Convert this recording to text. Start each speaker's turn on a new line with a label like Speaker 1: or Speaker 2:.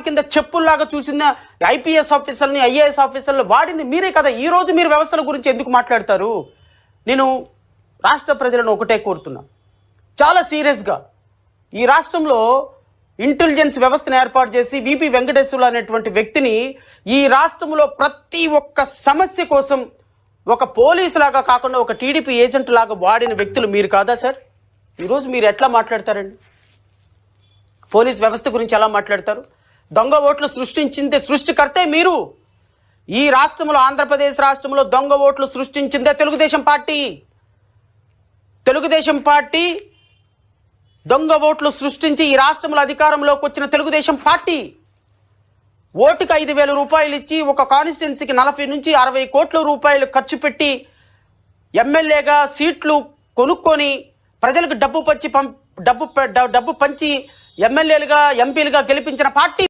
Speaker 1: కింద చెప్పుల్లాగా చూసిన ఐపీఎస్ ఆఫీసర్ని ఐఏఎస్ ఆఫీసర్లు వాడింది మీరే కదా. ఈ రోజు మీరు వ్యవస్థల గురించి ఎందుకు మాట్లాడతారు? నేను రాష్ట్ర ప్రజలను ఒకటే కోరుతున్నా, చాలా సీరియస్గా ఈ రాష్ట్రంలో ఇంటెలిజెన్స్ వ్యవస్థను ఏర్పాటు చేసి విపి వెంకటేశ్వర్లు అనేటువంటి వ్యక్తిని ఈ రాష్ట్రంలో ప్రతి ఒక్క సమస్య కోసం ఒక పోలీసు లాగా కాకుండా ఒక టీడీపీ ఏజెంట్ లాగా వాడిన వ్యక్తులు మీరు కాదా సార్? ఈరోజు మీరు ఎట్లా మాట్లాడతారండి? పోలీస్ వ్యవస్థ గురించి ఎలా మాట్లాడతారు? దొంగ ఓట్లు సృష్టించిందే సృష్టికర్తే మీరు. ఈ రాష్ట్రంలో, ఆంధ్రప్రదేశ్ రాష్ట్రంలో దొంగ ఓట్లు సృష్టించిందే తెలుగుదేశం పార్టీ. తెలుగుదేశం పార్టీ దొంగ ఓట్లు సృష్టించి ఈ రాష్ట్రంలో అధికారంలోకి వచ్చిన తెలుగుదేశం పార్టీ ఓటుకు 5,000 రూపాయలు ఇచ్చి ఒక కాన్స్టిట్యున్సీకి 40 నుంచి 60 కోట్ల రూపాయలు ఖర్చు పెట్టి ఎమ్మెల్యేగా సీట్లు కొనుక్కొని ప్రజలకు డబ్బు పంచి ఎమ్మెల్యేలుగా ఎంపీలుగా గెలిపించిన పార్టీ